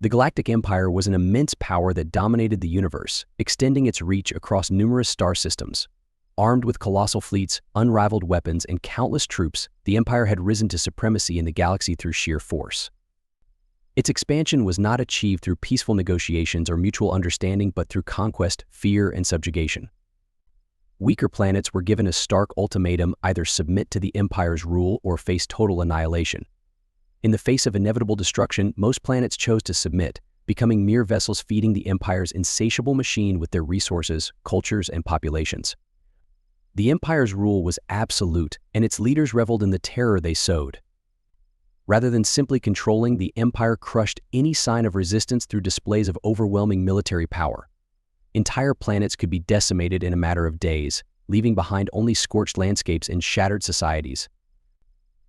The Galactic Empire was an immense power that dominated the universe, extending its reach across numerous star systems. Armed with colossal fleets, unrivaled weapons, and countless troops, the Empire had risen to supremacy in the galaxy through sheer force. Its expansion was not achieved through peaceful negotiations or mutual understanding, but through conquest, fear, and subjugation. Weaker planets were given a stark ultimatum: either submit to the Empire's rule or face total annihilation. In the face of inevitable destruction, most planets chose to submit, becoming mere vessels feeding the Empire's insatiable machine with their resources, cultures, and populations. The Empire's rule was absolute, and its leaders reveled in the terror they sowed. Rather than simply controlling, the Empire crushed any sign of resistance through displays of overwhelming military power. Entire planets could be decimated in a matter of days, leaving behind only scorched landscapes and shattered societies.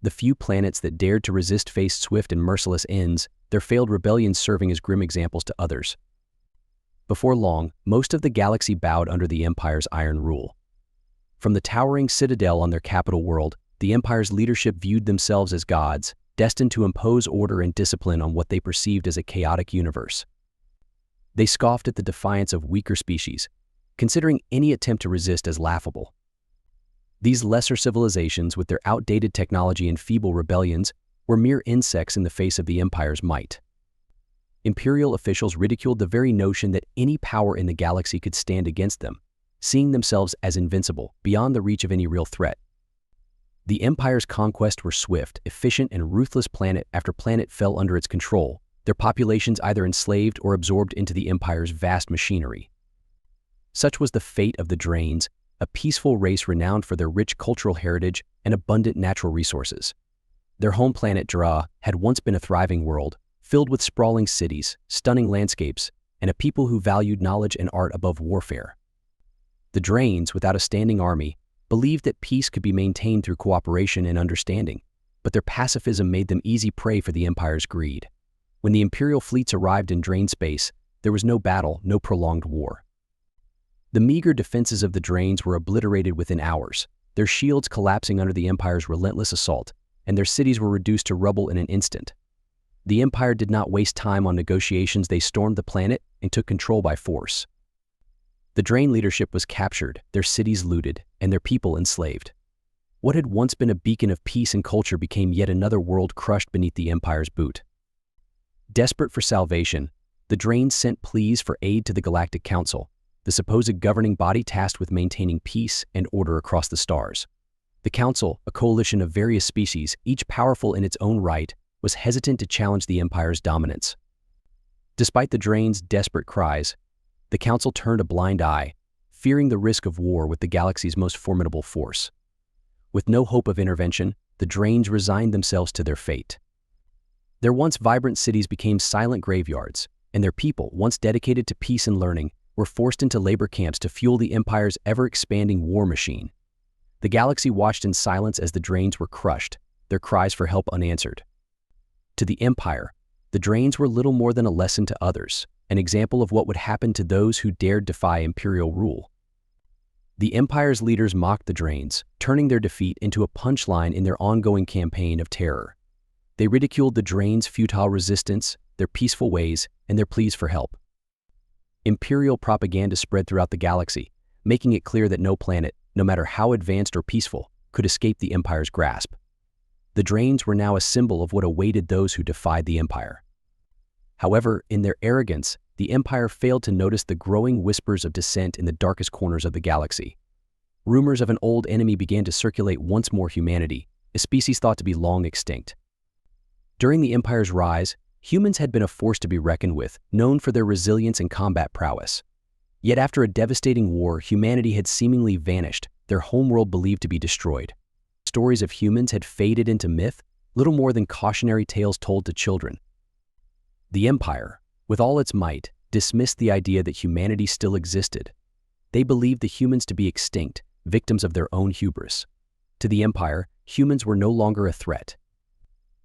The few planets that dared to resist faced swift and merciless ends, their failed rebellions serving as grim examples to others. Before long, most of the galaxy bowed under the Empire's iron rule. From the towering citadel on their capital world, the Empire's leadership viewed themselves as gods, destined to impose order and discipline on what they perceived as a chaotic universe. They scoffed at the defiance of weaker species, considering any attempt to resist as laughable. These lesser civilizations, with their outdated technology and feeble rebellions, were mere insects in the face of the Empire's might. Imperial officials ridiculed the very notion that any power in the galaxy could stand against them, seeing themselves as invincible, beyond the reach of any real threat. The Empire's conquests were swift, efficient, and ruthless. Planet after planet fell under its control, their populations either enslaved or absorbed into the Empire's vast machinery. Such was the fate of the Drains, a peaceful race renowned for their rich cultural heritage and abundant natural resources. Their home planet Dra had once been a thriving world, filled with sprawling cities, stunning landscapes, and a people who valued knowledge and art above warfare. The Drains, without a standing army, believed that peace could be maintained through cooperation and understanding, but their pacifism made them easy prey for the Empire's greed. When the Imperial fleets arrived in Drain space, there was no battle, no prolonged war. The meager defenses of the Drains were obliterated within hours, their shields collapsing under the Empire's relentless assault, and their cities were reduced to rubble in an instant. The Empire did not waste time on negotiations. They stormed the planet and took control by force. The Drain leadership was captured, their cities looted, and their people enslaved. What had once been a beacon of peace and culture became yet another world crushed beneath the Empire's boot. Desperate for salvation, the Drains sent pleas for aid to the Galactic Council, the supposed governing body tasked with maintaining peace and order across the stars. The Council, a coalition of various species, each powerful in its own right, was hesitant to challenge the Empire's dominance. Despite the Drains' desperate cries, the Council turned a blind eye, fearing the risk of war with the galaxy's most formidable force. With no hope of intervention, the Drains resigned themselves to their fate. Their once vibrant cities became silent graveyards, and their people, once dedicated to peace and learning, were forced into labor camps to fuel the Empire's ever-expanding war machine. The galaxy watched in silence as the Drains were crushed, their cries for help unanswered. To the Empire, the Drains were little more than a lesson to others, an example of what would happen to those who dared defy Imperial rule. The Empire's leaders mocked the Drains, turning their defeat into a punchline in their ongoing campaign of terror. They ridiculed the Drains' futile resistance, their peaceful ways, and their pleas for help. Imperial propaganda spread throughout the galaxy, making it clear that no planet, no matter how advanced or peaceful, could escape the Empire's grasp. The Drains were now a symbol of what awaited those who defied the Empire. However, in their arrogance, the Empire failed to notice the growing whispers of dissent in the darkest corners of the galaxy. Rumors of an old enemy began to circulate once more: humanity, a species thought to be long extinct. During the Empire's rise, humans had been a force to be reckoned with, known for their resilience and combat prowess. Yet after a devastating war, humanity had seemingly vanished, their homeworld believed to be destroyed. Stories of humans had faded into myth, little more than cautionary tales told to children. The Empire, with all its might, dismissed the idea that humanity still existed. They believed the humans to be extinct, victims of their own hubris. To the Empire, humans were no longer a threat.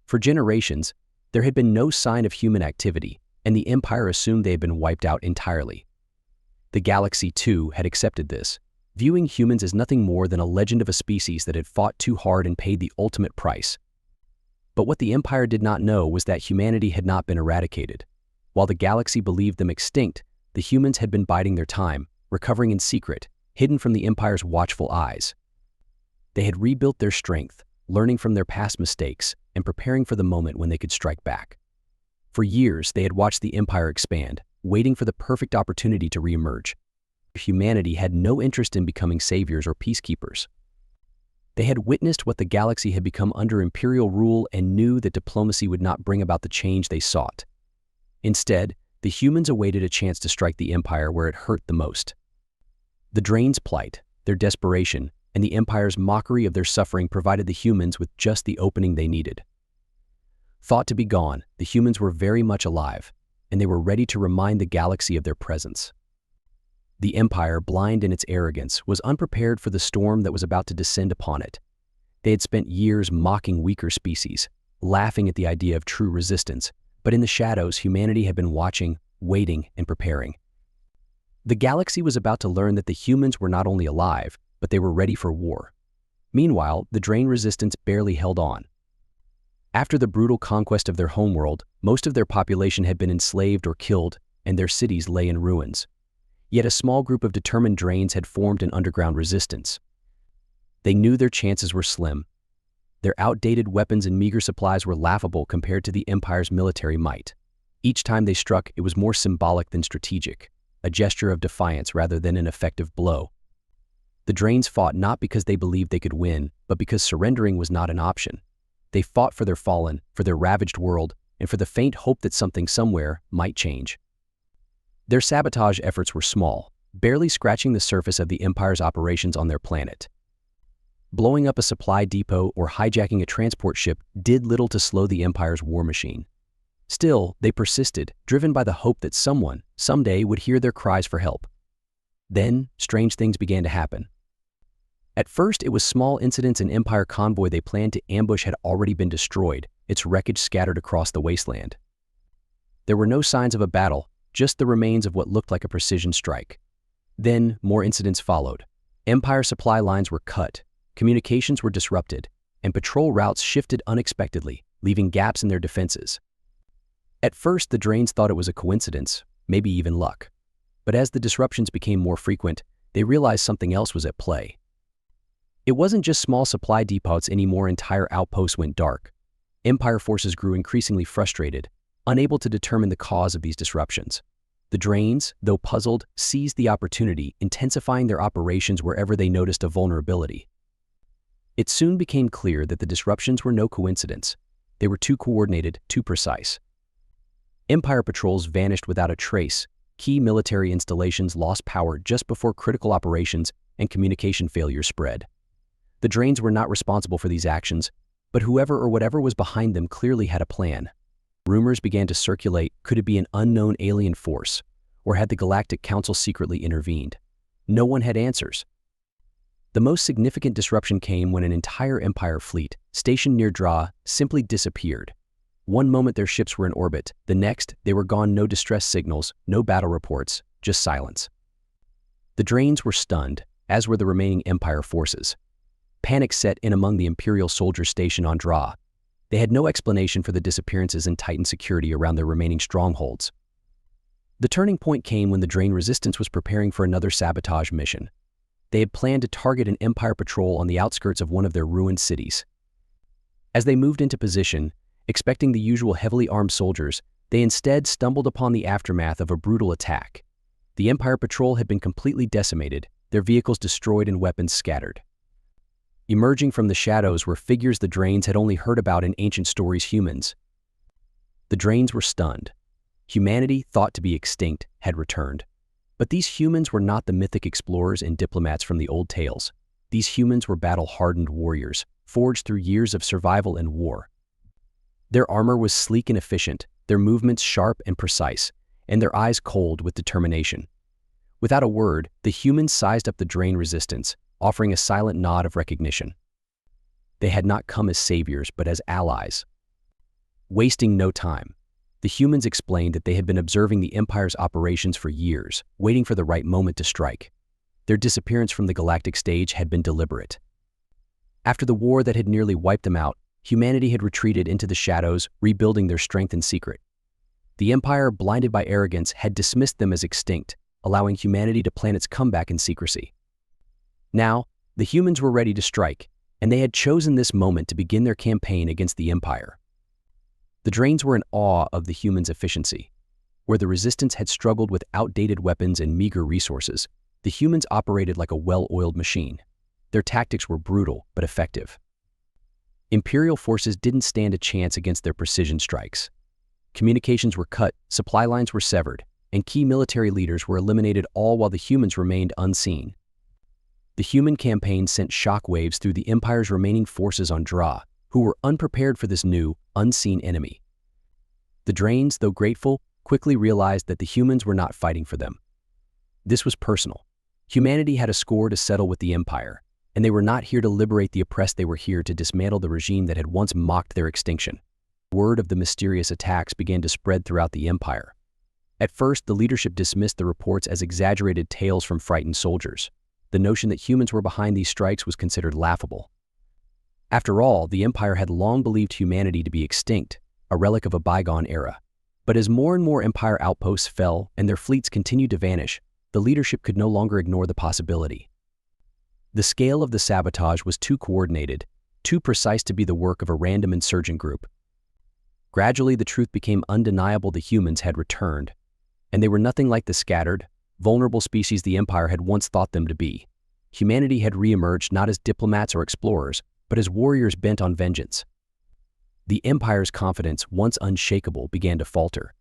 For generations, there had been no sign of human activity, and the Empire assumed they had been wiped out entirely. The galaxy, too, had accepted this, viewing humans as nothing more than a legend of a species that had fought too hard and paid the ultimate price. But what the Empire did not know was that humanity had not been eradicated. While the galaxy believed them extinct, the humans had been biding their time, recovering in secret, hidden from the Empire's watchful eyes. They had rebuilt their strength, learning from their past mistakes, and preparing for the moment when they could strike back. For years, they had watched the Empire expand, waiting for the perfect opportunity to reemerge. Humanity had no interest in becoming saviors or peacekeepers. They had witnessed what the galaxy had become under Imperial rule and knew that diplomacy would not bring about the change they sought. Instead, the humans awaited a chance to strike the Empire where it hurt the most. The Draen's plight, their desperation, and the Empire's mockery of their suffering provided the humans with just the opening they needed. Thought to be gone, the humans were very much alive, and they were ready to remind the galaxy of their presence. The Empire, blind in its arrogance, was unprepared for the storm that was about to descend upon it. They had spent years mocking weaker species, laughing at the idea of true resistance, but in the shadows, humanity had been watching, waiting, and preparing. The galaxy was about to learn that the humans were not only alive, but they were ready for war. Meanwhile, the Draen resistance barely held on. After the brutal conquest of their homeworld, most of their population had been enslaved or killed, and their cities lay in ruins. Yet a small group of determined Draens had formed an underground resistance. They knew their chances were slim. Their outdated weapons and meager supplies were laughable compared to the Empire's military might. Each time they struck, it was more symbolic than strategic, a gesture of defiance rather than an effective blow. The Draens fought not because they believed they could win, but because surrendering was not an option. They fought for their fallen, for their ravaged world, and for the faint hope that something somewhere might change. Their sabotage efforts were small, barely scratching the surface of the Empire's operations on their planet. Blowing up a supply depot or hijacking a transport ship did little to slow the Empire's war machine. Still, they persisted, driven by the hope that someone, someday, would hear their cries for help. Then, strange things began to happen. At first, it was small incidents. An Empire convoy they planned to ambush had already been destroyed, its wreckage scattered across the wasteland. There were no signs of a battle, just the remains of what looked like a precision strike. Then, more incidents followed. Empire supply lines were cut, communications were disrupted, and patrol routes shifted unexpectedly, leaving gaps in their defenses. At first, the Draens thought it was a coincidence, maybe even luck. But as the disruptions became more frequent, they realized something else was at play. It wasn't just small supply depots anymore. Entire outposts went dark. Empire forces grew increasingly frustrated, unable to determine the cause of these disruptions. The Draens, though puzzled, seized the opportunity, intensifying their operations wherever they noticed a vulnerability. It soon became clear that the disruptions were no coincidence. They were too coordinated, too precise. Empire patrols vanished without a trace. Key military installations lost power just before critical operations and communication failures spread. The Draens were not responsible for these actions, but whoever or whatever was behind them clearly had a plan. Rumors began to circulate. Could it be an unknown alien force, or had the Galactic Council secretly intervened? No one had answers. The most significant disruption came when an entire Empire fleet, stationed near Dra, simply disappeared. One moment their ships were in orbit, the next they were gone. No distress signals, no battle reports, just silence. The Draens were stunned, as were the remaining Empire forces. Panic set in among the Imperial soldiers stationed on Dra. They had no explanation for the disappearances and tightened security around their remaining strongholds. The turning point came when the Draen resistance was preparing for another sabotage mission. They had planned to target an Empire patrol on the outskirts of one of their ruined cities. As they moved into position, expecting the usual heavily armed soldiers, they instead stumbled upon the aftermath of a brutal attack. The Empire patrol had been completely decimated, their vehicles destroyed and weapons scattered. Emerging from the shadows were figures the Draens had only heard about in ancient stories. Humans. The Draens were stunned. Humanity, thought to be extinct, had returned. But these humans were not the mythic explorers and diplomats from the old tales. These humans were battle-hardened warriors, forged through years of survival and war. Their armor was sleek and efficient, their movements sharp and precise, and their eyes cold with determination. Without a word, the humans sized up the Draen resistance, offering a silent nod of recognition. They had not come as saviors, but as allies. Wasting no time, the humans explained that they had been observing the Empire's operations for years, waiting for the right moment to strike. Their disappearance from the galactic stage had been deliberate. After the war that had nearly wiped them out, humanity had retreated into the shadows, rebuilding their strength in secret. The Empire, blinded by arrogance, had dismissed them as extinct, allowing humanity to plan its comeback in secrecy. Now, the humans were ready to strike, and they had chosen this moment to begin their campaign against the Empire. The Drains were in awe of the humans' efficiency. Where the Resistance had struggled with outdated weapons and meager resources, the humans operated like a well-oiled machine. Their tactics were brutal but effective. Imperial forces didn't stand a chance against their precision strikes. Communications were cut, supply lines were severed, and key military leaders were eliminated, all while the humans remained unseen. The human campaign sent shockwaves through the Empire's remaining forces on Dra, who were unprepared for this new, unseen enemy. The Drains, though grateful, quickly realized that the humans were not fighting for them. This was personal. Humanity had a score to settle with the Empire, and they were not here to liberate the oppressed. They were here to dismantle the regime that had once mocked their extinction. Word of the mysterious attacks began to spread throughout the Empire. At first, the leadership dismissed the reports as exaggerated tales from frightened soldiers. The notion that humans were behind these strikes was considered laughable. After all, the Empire had long believed humanity to be extinct, a relic of a bygone era. But as more and more Empire outposts fell and their fleets continued to vanish, the leadership could no longer ignore the possibility. The scale of the sabotage was too coordinated, too precise to be the work of a random insurgent group. Gradually, the truth became undeniable: the humans had returned, and they were nothing like the scattered, vulnerable species the Empire had once thought them to be. Humanity had re-emerged not as diplomats or explorers, but as warriors bent on vengeance. The Empire's confidence, once unshakable, began to falter.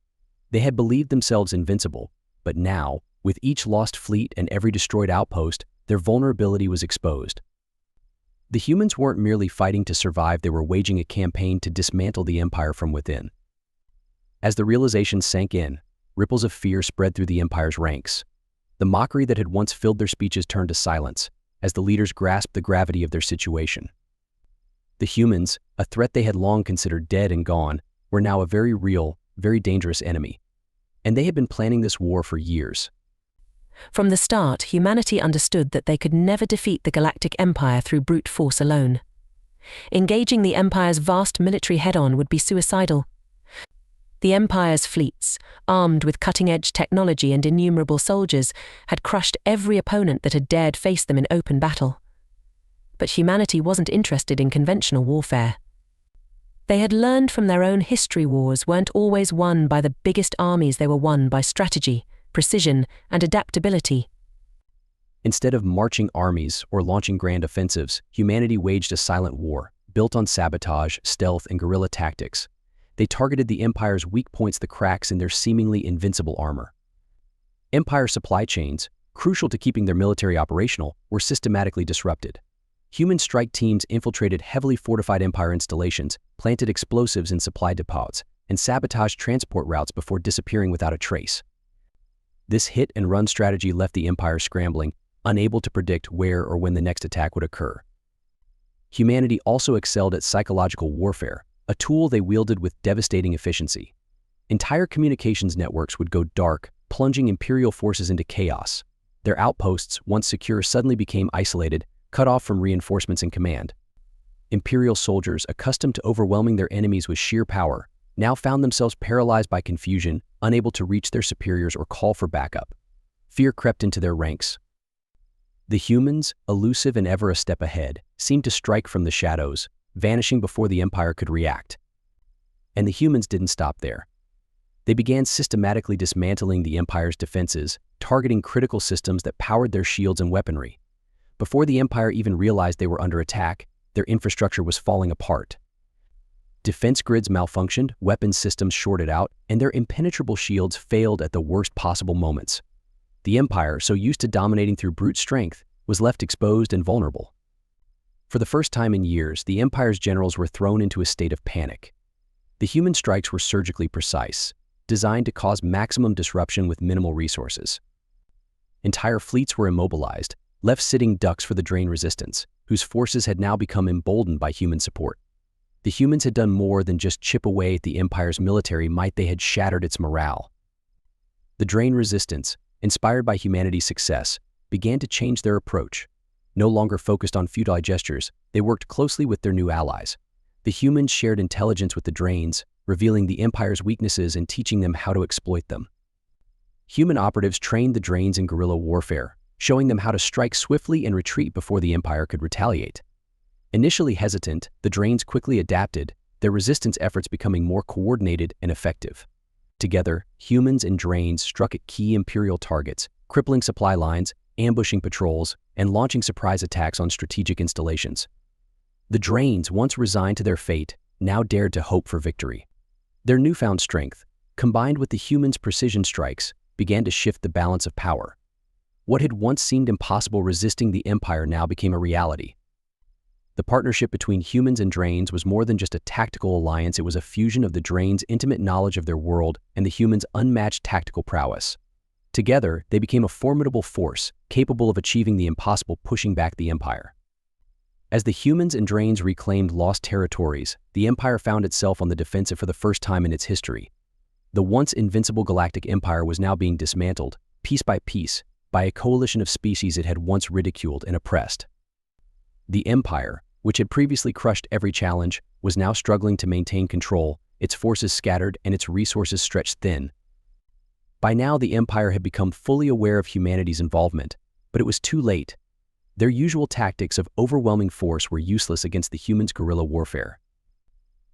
They had believed themselves invincible, but now, with each lost fleet and every destroyed outpost, their vulnerability was exposed. The humans weren't merely fighting to survive, they were waging a campaign to dismantle the Empire from within. As the realization sank in, ripples of fear spread through the Empire's ranks. The mockery that had once filled their speeches turned to silence, as the leaders grasped the gravity of their situation. The humans, a threat they had long considered dead and gone, were now a very real, very dangerous enemy. And they had been planning this war for years. From the start, humanity understood that they could never defeat the Galactic Empire through brute force alone. Engaging the Empire's vast military head-on would be suicidal. The Empire's fleets, armed with cutting-edge technology and innumerable soldiers, had crushed every opponent that had dared face them in open battle. But humanity wasn't interested in conventional warfare. They had learned from their own history: wars weren't always won by the biggest armies, they were won by strategy, precision, and adaptability. Instead of marching armies or launching grand offensives, humanity waged a silent war, built on sabotage, stealth, and guerrilla tactics. They targeted the Empire's weak points, the cracks in their seemingly invincible armor. Empire supply chains, crucial to keeping their military operational, were systematically disrupted. Human strike teams infiltrated heavily fortified Empire installations, planted explosives in supply depots, and sabotaged transport routes before disappearing without a trace. This hit-and-run strategy left the Empire scrambling, unable to predict where or when the next attack would occur. Humanity also excelled at psychological warfare, a tool they wielded with devastating efficiency. Entire communications networks would go dark, plunging Imperial forces into chaos. Their outposts, once secure, suddenly became isolated, cut off from reinforcements and command. Imperial soldiers, accustomed to overwhelming their enemies with sheer power, now found themselves paralyzed by confusion, unable to reach their superiors or call for backup. Fear crept into their ranks. The humans, elusive and ever a step ahead, seemed to strike from the shadows, vanishing before the Empire could react. And the humans didn't stop there. They began systematically dismantling the Empire's defenses, targeting critical systems that powered their shields and weaponry. Before the Empire even realized they were under attack, their infrastructure was falling apart. Defense grids malfunctioned, weapons systems shorted out, and their impenetrable shields failed at the worst possible moments. The Empire, so used to dominating through brute strength, was left exposed and vulnerable. For the first time in years, the Empire's generals were thrown into a state of panic. The human strikes were surgically precise, designed to cause maximum disruption with minimal resources. Entire fleets were immobilized, left sitting ducks for the Drain Resistance, whose forces had now become emboldened by human support. The humans had done more than just chip away at the Empire's military might, they had shattered its morale. The Drain Resistance, inspired by humanity's success, began to change their approach. No longer focused on futile gestures, they worked closely with their new allies. The humans shared intelligence with the Drains, revealing the Empire's weaknesses and teaching them how to exploit them. Human operatives trained the Drains in guerrilla warfare, showing them how to strike swiftly and retreat before the Empire could retaliate. Initially hesitant, the Drains quickly adapted, their resistance efforts becoming more coordinated and effective. Together, humans and Drains struck at key Imperial targets, crippling supply lines, ambushing patrols, and launching surprise attacks on strategic installations. The Drains, once resigned to their fate, now dared to hope for victory. Their newfound strength, combined with the humans' precision strikes, began to shift the balance of power. What had once seemed impossible resisting the Empire now became a reality. The partnership between humans and Drains was more than just a tactical alliance, it was a fusion of the Drains' intimate knowledge of their world and the humans' unmatched tactical prowess. Together, they became a formidable force, capable of achieving the impossible, pushing back the Empire. As the humans and Drains reclaimed lost territories, the Empire found itself on the defensive for the first time in its history. The once invincible Galactic Empire was now being dismantled, piece by piece, by a coalition of species it had once ridiculed and oppressed. The Empire, which had previously crushed every challenge, was now struggling to maintain control, its forces scattered and its resources stretched thin. By now, the Empire had become fully aware of humanity's involvement, but it was too late. Their usual tactics of overwhelming force were useless against the humans' guerrilla warfare.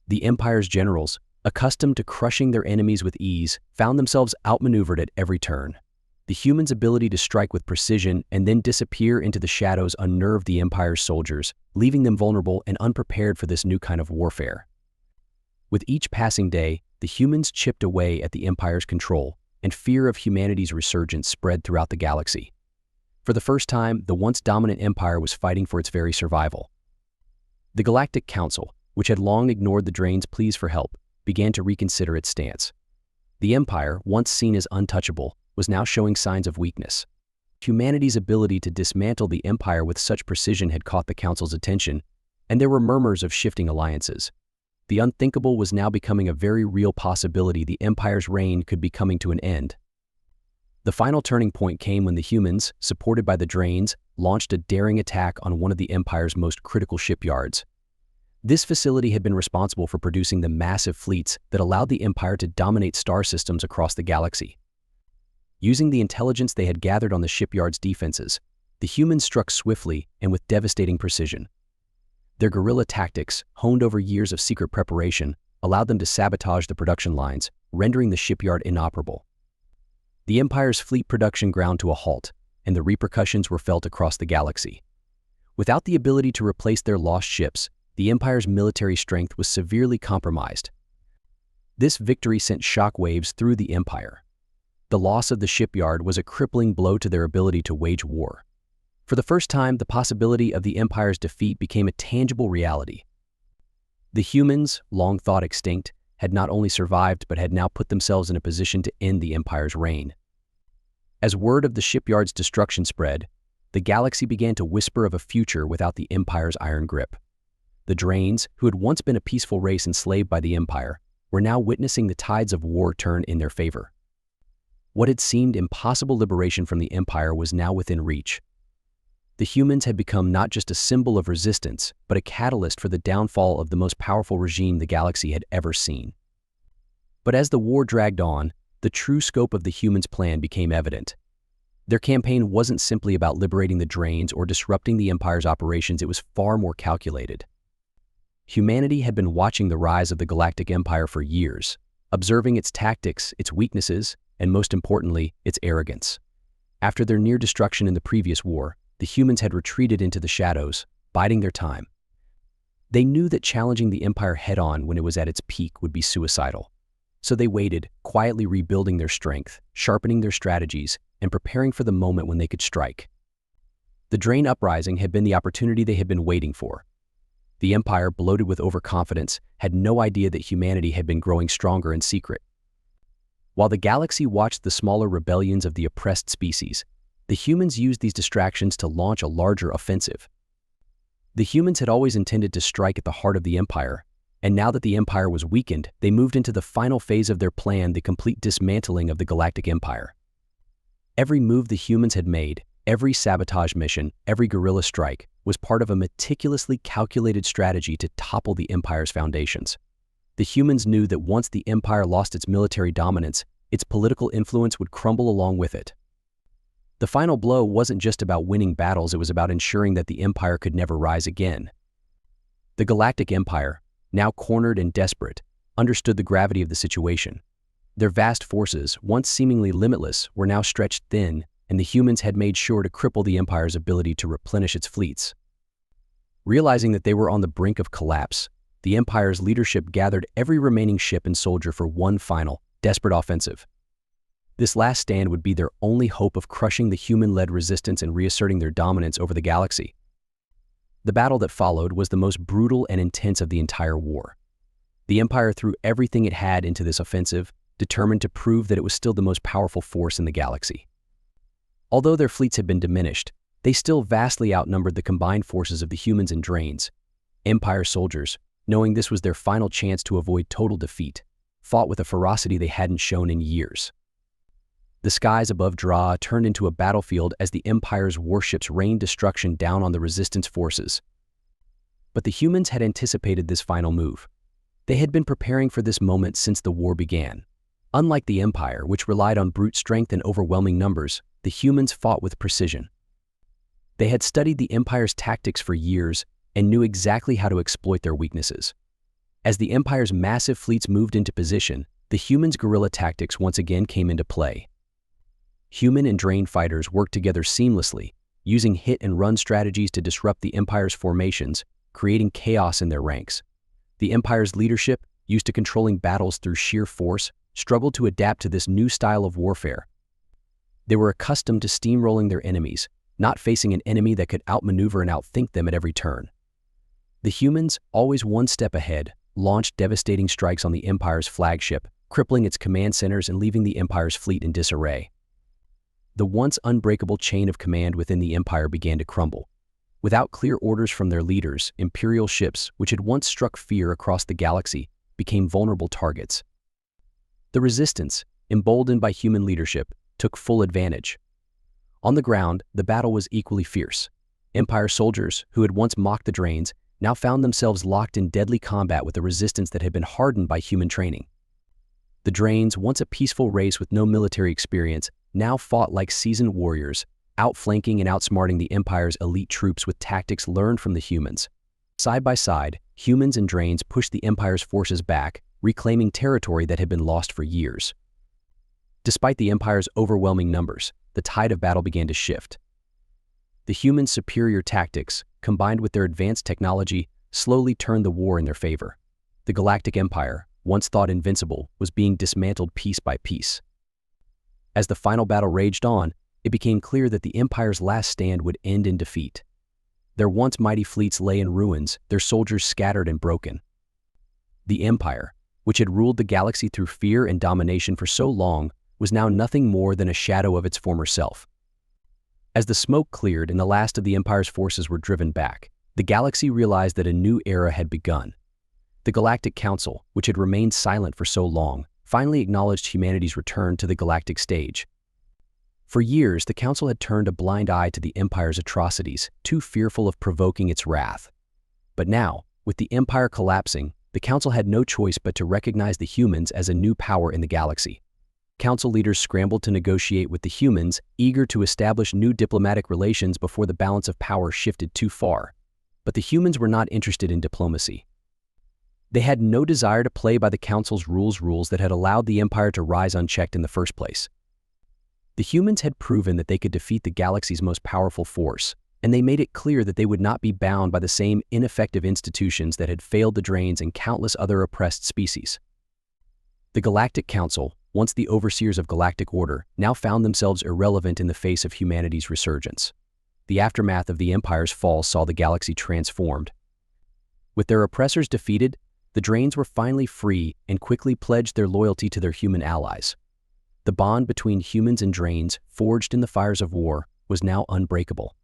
The Empire's generals, accustomed to crushing their enemies with ease, found themselves outmaneuvered at every turn. The humans' ability to strike with precision and then disappear into the shadows unnerved the Empire's soldiers, leaving them vulnerable and unprepared for this new kind of warfare. With each passing day, the humans chipped away at the Empire's control, and fear of humanity's resurgence spread throughout the galaxy. For the first time, the once dominant Empire was fighting for its very survival. The Galactic Council, which had long ignored the Drains' pleas for help, began to reconsider its stance. The Empire, once seen as untouchable, was now showing signs of weakness. Humanity's ability to dismantle the Empire with such precision had caught the Council's attention, and there were murmurs of shifting alliances. The unthinkable was now becoming a very real possibility. The Empire's reign could be coming to an end. The final turning point came when the humans, supported by the Drains, launched a daring attack on one of the Empire's most critical shipyards. This facility had been responsible for producing the massive fleets that allowed the Empire to dominate star systems across the galaxy. Using the intelligence they had gathered on the shipyard's defenses, the humans struck swiftly and with devastating precision. Their guerrilla tactics, honed over years of secret preparation, allowed them to sabotage the production lines, rendering the shipyard inoperable. The Empire's fleet production ground to a halt, and the repercussions were felt across the galaxy. Without the ability to replace their lost ships, the Empire's military strength was severely compromised. This victory sent shockwaves through the Empire. The loss of the shipyard was a crippling blow to their ability to wage war. For the first time, the possibility of the Empire's defeat became a tangible reality. The humans, long thought extinct, had not only survived but had now put themselves in a position to end the Empire's reign. As word of the shipyard's destruction spread, the galaxy began to whisper of a future without the Empire's iron grip. The Drains, who had once been a peaceful race enslaved by the Empire, were now witnessing the tides of war turn in their favor. What had seemed impossible liberation from the Empire was now within reach. The humans had become not just a symbol of resistance, but a catalyst for the downfall of the most powerful regime the galaxy had ever seen. But as the war dragged on, the true scope of the humans' plan became evident. Their campaign wasn't simply about liberating the Drains or disrupting the Empire's operations, it was far more calculated. Humanity had been watching the rise of the Galactic Empire for years, observing its tactics, its weaknesses, and most importantly, its arrogance. After their near destruction in the previous war, the humans had retreated into the shadows, biding their time. They knew that challenging the Empire head-on when it was at its peak would be suicidal. So they waited, quietly rebuilding their strength, sharpening their strategies, and preparing for the moment when they could strike. The Drain uprising had been the opportunity they had been waiting for. The Empire, bloated with overconfidence, had no idea that humanity had been growing stronger in secret. While the galaxy watched the smaller rebellions of the oppressed species, the humans used these distractions to launch a larger offensive. The humans had always intended to strike at the heart of the Empire, and now that the Empire was weakened, they moved into the final phase of their plan, the complete dismantling of the Galactic Empire. Every move the humans had made, every sabotage mission, every guerrilla strike, was part of a meticulously calculated strategy to topple the Empire's foundations. The humans knew that once the Empire lost its military dominance, its political influence would crumble along with it. The final blow wasn't just about winning battles, it was about ensuring that the Empire could never rise again. The Galactic Empire, now cornered and desperate, understood the gravity of the situation. Their vast forces, once seemingly limitless, were now stretched thin, and the humans had made sure to cripple the Empire's ability to replenish its fleets. Realizing that they were on the brink of collapse, the Empire's leadership gathered every remaining ship and soldier for one final, desperate offensive. This last stand would be their only hope of crushing the human-led resistance and reasserting their dominance over the galaxy. The battle that followed was the most brutal and intense of the entire war. The Empire threw everything it had into this offensive, determined to prove that it was still the most powerful force in the galaxy. Although their fleets had been diminished, they still vastly outnumbered the combined forces of the humans and Drains. Empire soldiers, knowing this was their final chance to avoid total defeat, fought with a ferocity they hadn't shown in years. The skies above Dra turned into a battlefield as the Empire's warships rained destruction down on the resistance forces. But the humans had anticipated this final move. They had been preparing for this moment since the war began. Unlike the Empire, which relied on brute strength and overwhelming numbers, the humans fought with precision. They had studied the Empire's tactics for years and knew exactly how to exploit their weaknesses. As the Empire's massive fleets moved into position, the humans' guerrilla tactics once again came into play. Human and Drain fighters worked together seamlessly, using hit-and-run strategies to disrupt the Empire's formations, creating chaos in their ranks. The Empire's leadership, used to controlling battles through sheer force, struggled to adapt to this new style of warfare. They were accustomed to steamrolling their enemies, not facing an enemy that could outmaneuver and outthink them at every turn. The humans, always one step ahead, launched devastating strikes on the Empire's flagship, crippling its command centers and leaving the Empire's fleet in disarray. The once unbreakable chain of command within the Empire began to crumble. Without clear orders from their leaders, Imperial ships, which had once struck fear across the galaxy, became vulnerable targets. The Resistance, emboldened by human leadership, took full advantage. On the ground, the battle was equally fierce. Empire soldiers, who had once mocked the Drains, now found themselves locked in deadly combat with a resistance that had been hardened by human training. The Drains, once a peaceful race with no military experience, now fought like seasoned warriors, outflanking and outsmarting the Empire's elite troops with tactics learned from the humans. Side by side, humans and Drains pushed the Empire's forces back, reclaiming territory that had been lost for years. Despite the Empire's overwhelming numbers, the tide of battle began to shift. The humans' superior tactics, combined with their advanced technology, slowly turned the war in their favor. The Galactic Empire, once thought invincible, was being dismantled piece by piece. As the final battle raged on, it became clear that the Empire's last stand would end in defeat. Their once mighty fleets lay in ruins, their soldiers scattered and broken. The Empire, which had ruled the galaxy through fear and domination for so long, was now nothing more than a shadow of its former self. As the smoke cleared and the last of the Empire's forces were driven back, the galaxy realized that a new era had begun. The Galactic Council, which had remained silent for so long, finally acknowledged humanity's return to the galactic stage. For years, the Council had turned a blind eye to the Empire's atrocities, too fearful of provoking its wrath. But now, with the Empire collapsing, the Council had no choice but to recognize the humans as a new power in the galaxy. Council leaders scrambled to negotiate with the humans, eager to establish new diplomatic relations before the balance of power shifted too far. But the humans were not interested in diplomacy. They had no desire to play by the Council's rules that had allowed the Empire to rise unchecked in the first place. The humans had proven that they could defeat the galaxy's most powerful force, and they made it clear that they would not be bound by the same ineffective institutions that had failed the Drains and countless other oppressed species. The Galactic Council, once the overseers of galactic order, now found themselves irrelevant in the face of humanity's resurgence. The aftermath of the Empire's fall saw the galaxy transformed. With their oppressors defeated, the Drains were finally free and quickly pledged their loyalty to their human allies. The bond between humans and Drains, forged in the fires of war, was now unbreakable.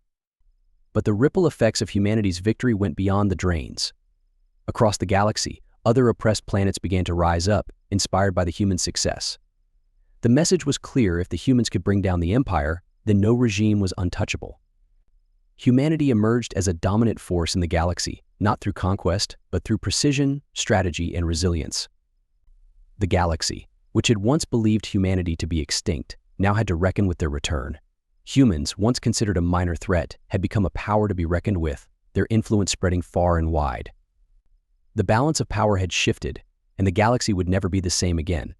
But the ripple effects of humanity's victory went beyond the Drains. Across the galaxy, other oppressed planets began to rise up, inspired by the human success. The message was clear: if the humans could bring down the Empire, then no regime was untouchable. Humanity emerged as a dominant force in the galaxy, not through conquest, but through precision, strategy, and resilience. The galaxy, which had once believed humanity to be extinct, now had to reckon with their return. Humans, once considered a minor threat, had become a power to be reckoned with, their influence spreading far and wide. The balance of power had shifted, and the galaxy would never be the same again.